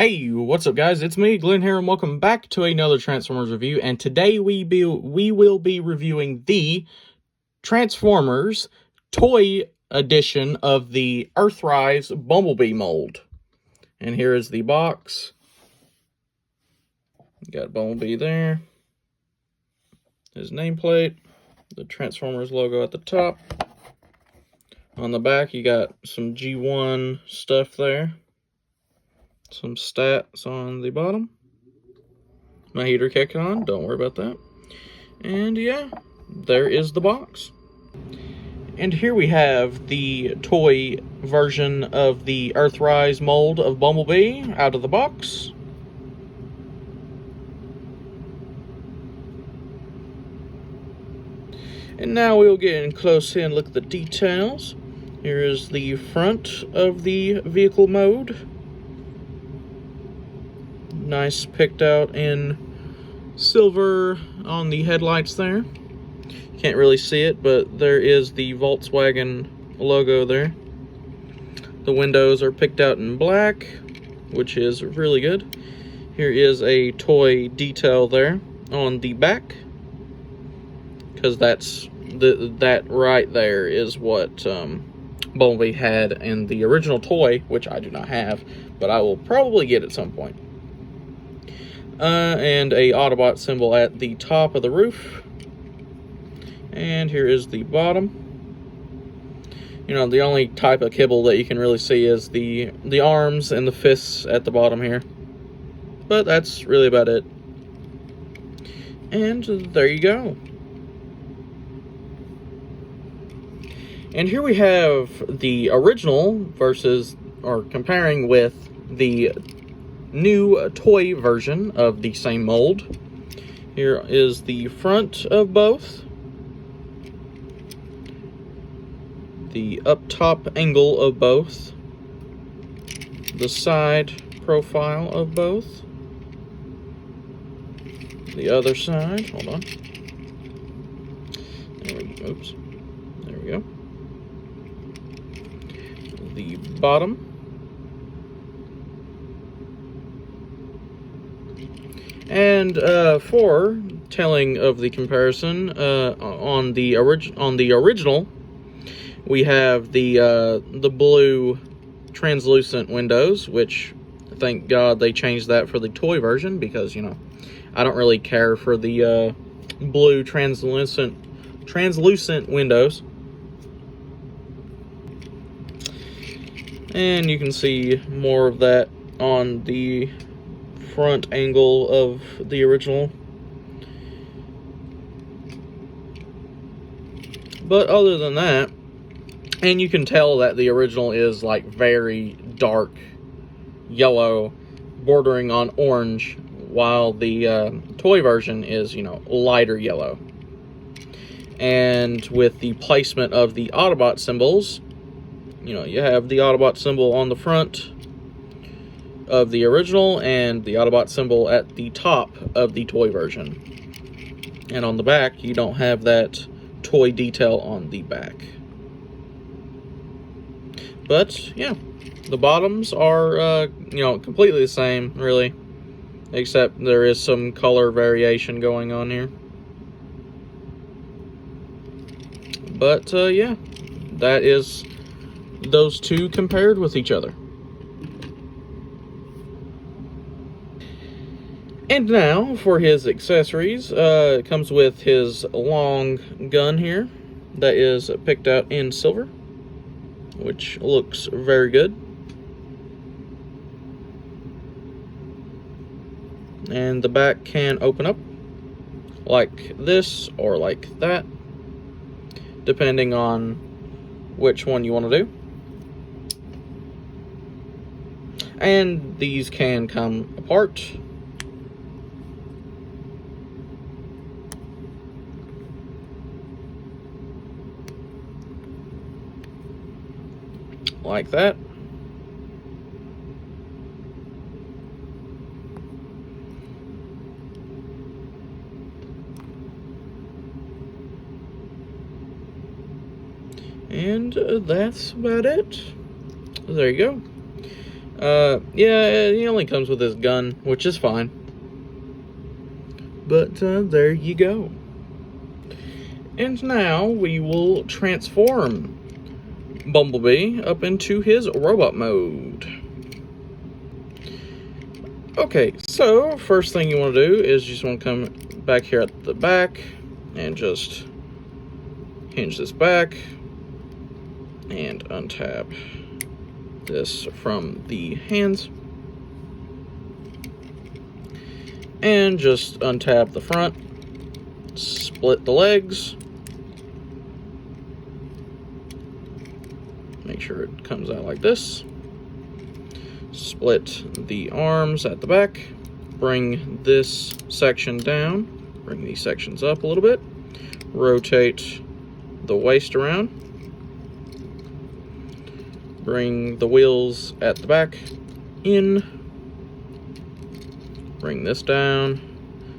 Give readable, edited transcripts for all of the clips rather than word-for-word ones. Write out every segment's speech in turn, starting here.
Hey, what's up guys? It's me, Glenn here, and welcome back to another Transformers review. And today we will be reviewing the Transformers toy edition of the Earthrise Bumblebee mold. And here is the box. Got Bumblebee there. His nameplate. The Transformers logo at the top. On the back, you got some G1 stuff there. Some stats on the bottom. My heater kicked on, don't worry about that. And yeah, there is the box. And here we have the toy version of the Earthrise mold of Bumblebee out of the box. And now we'll get in close and look at the details. Here is the front of the vehicle mode. Nice picked out in silver on the headlights there. Can't really see it, but there is the Volkswagen logo there. The windows are picked out in black, which is really good. Here is a toy detail there on the back, because that's that right there is what Bumblebee had in the original toy, which I do not have, but I will probably get at some point. And a Autobot symbol at the top of the roof. And here is the bottom. You know, the only type of kibble that you can really see is the arms and the fists at the bottom here. But that's really about it. And there you go. And here we have the original versus, or comparing with the new toy version of the same mold. Here is the front of both, the up top angle of both, the side profile of both, the other side, hold on, there we go, oops, there we go, the bottom. And for telling of the comparison, on the original, we have the blue translucent windows, which thank God they changed that for the toy version, because, you know, I don't really care for the blue translucent windows. And you can see more of that on the front angle of the original. But other than that, and you can tell that the original is like very dark yellow bordering on orange, while the toy version is, you know, lighter yellow. And with the placement of the Autobot symbols, you know, you have the Autobot symbol on the front of the original and the Autobot symbol at the top of the toy version. And on the back, you don't have that toy detail on the back. But yeah, the bottoms are you know, completely the same, really, except there is some color variation going on here. But yeah, that is those two compared with each other. And now, for his accessories, it comes with his long gun here that is picked out in silver, which looks very good. And the back can open up like this or like that, depending on which one you want to do. And these can come apart. Like that. And that's about it. There you go. Yeah, he only comes with his gun, which is fine. But there you go. And now we will transform Bumblebee up into his robot mode. Okay, so first thing you want to do is you just want to come back here at the back and just hinge this back and untab this from the hands. And just untab the front, split the legs, make sure it comes out like this. Split the arms at the back, bring this section down, bring these sections up a little bit, rotate the waist around, bring the wheels at the back in, bring this down,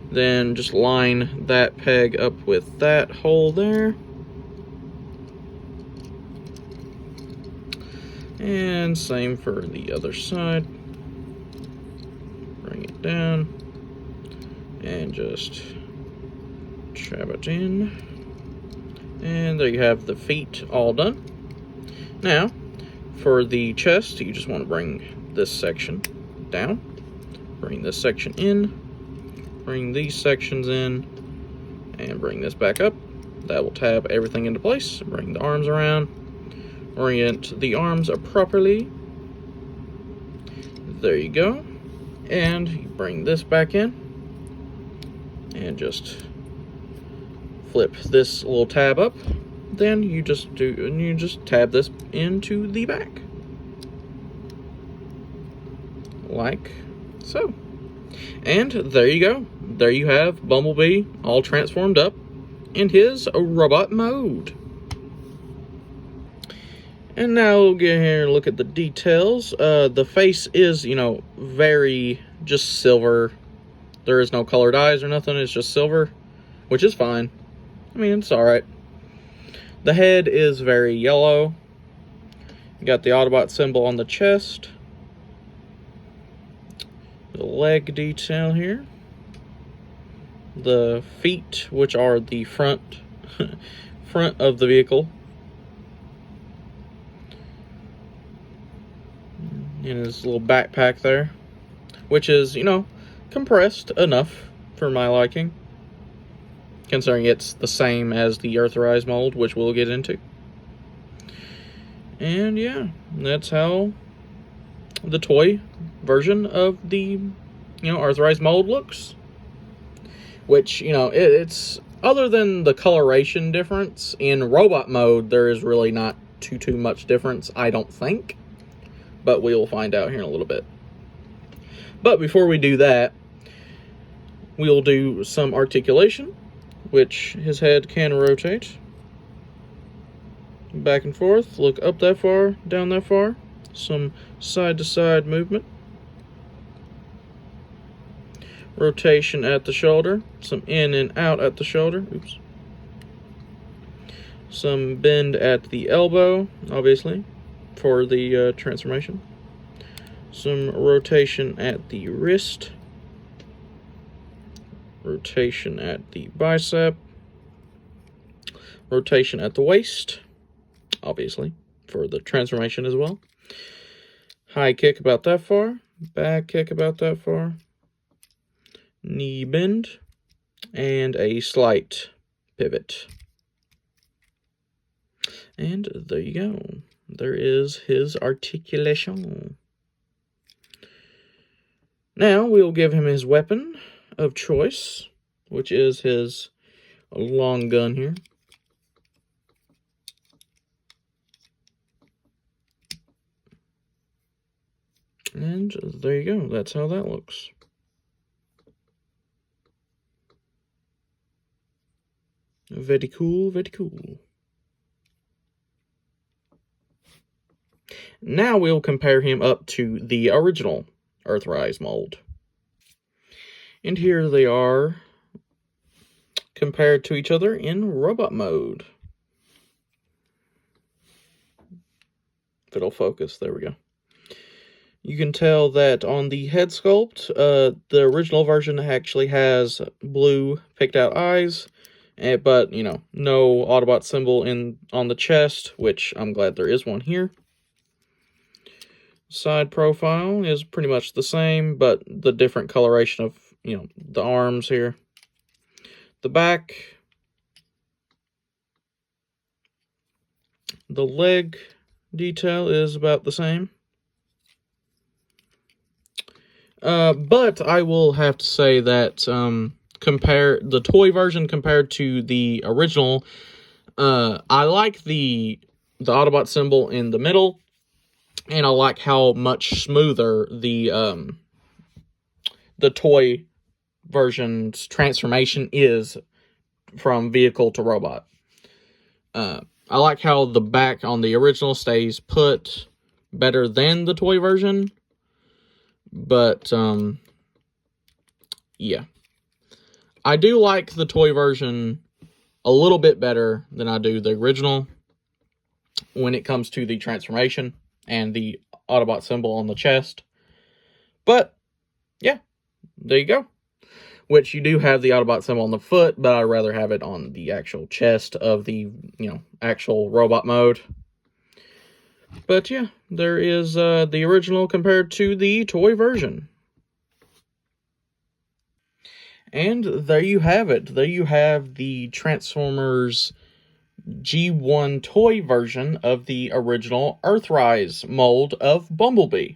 then just line that peg up with that hole there. And same for the other side. Bring it down and just trap it in. And there you have the feet all done. Now, for the chest, you just want to bring this section down, bring this section in, bring these sections in, and bring this back up. That will tab everything into place. Bring the arms around, orient the arms properly. There you go. And you bring this back in and just flip this little tab up. Then you just tab this into the back, like so. And there you go. There you have Bumblebee all transformed up in his robot mode. And now we'll get here and look at the details. The face is, very just silver. There is no colored eyes or nothing. It's just silver, which is fine. I mean, it's alright. The head is very yellow. You got the Autobot symbol on the chest. The leg detail here. The feet, which are the front of the vehicle. And his little backpack there, which is, compressed enough for my liking, considering it's the same as the earthrise mold, which we'll get into. And yeah, that's how the toy version of the, earthrise mold looks. Which, it's, other than the coloration difference, in robot mode, there is really not too much difference, I don't think. But we will find out here in a little bit. But before we do that, we'll do some articulation, which his head can rotate back and forth, look up that far, down that far, some side-to-side movement, rotation at the shoulder, some in and out at the shoulder, oops, some bend at the elbow, obviously, for the transformation, some rotation at the wrist, rotation at the bicep, rotation at the waist, obviously, for the transformation as well, high kick about that far, back kick about that far, knee bend, and a slight pivot. And there you go. There is his articulation. Now we'll give him his weapon of choice, which is his long gun here. And there you go. That's how that looks. Very cool, very cool. Now we'll compare him up to the original earthrise mold. And here they are compared to each other in robot mode. If it'll focus, there we go. You can tell that on the head sculpt, the original version actually has blue picked out eyes, but, you know, no Autobot symbol on the chest, which I'm glad there is one here. Side profile is pretty much the same, but the different coloration of, you know, the arms here. The back, the leg detail is about the same. But I will have to say that compare the toy version compared to the original. I like the Autobot symbol in the middle, and I like how much smoother the toy version's transformation is from vehicle to robot. I like how the back on the original stays put better than the toy version. But, yeah. I do like the toy version a little bit better than I do the original when it comes to the transformation and the Autobot symbol on the chest. But, yeah, there you go. Which you do have the Autobot symbol on the foot, but I'd rather have it on the actual chest of the, you know, actual robot mode. But yeah, there is the original compared to the toy version. And there you have it. There you have the Transformers G1 toy version of the original Earthrise mold of Bumblebee.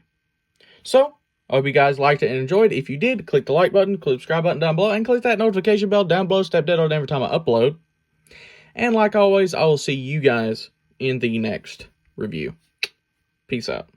So, I hope you guys liked it and enjoyed. If you did, click the like button, click the subscribe button down below, and click that notification bell down below. Step dead on every time I upload. And like always, I will see you guys in the next review. Peace out.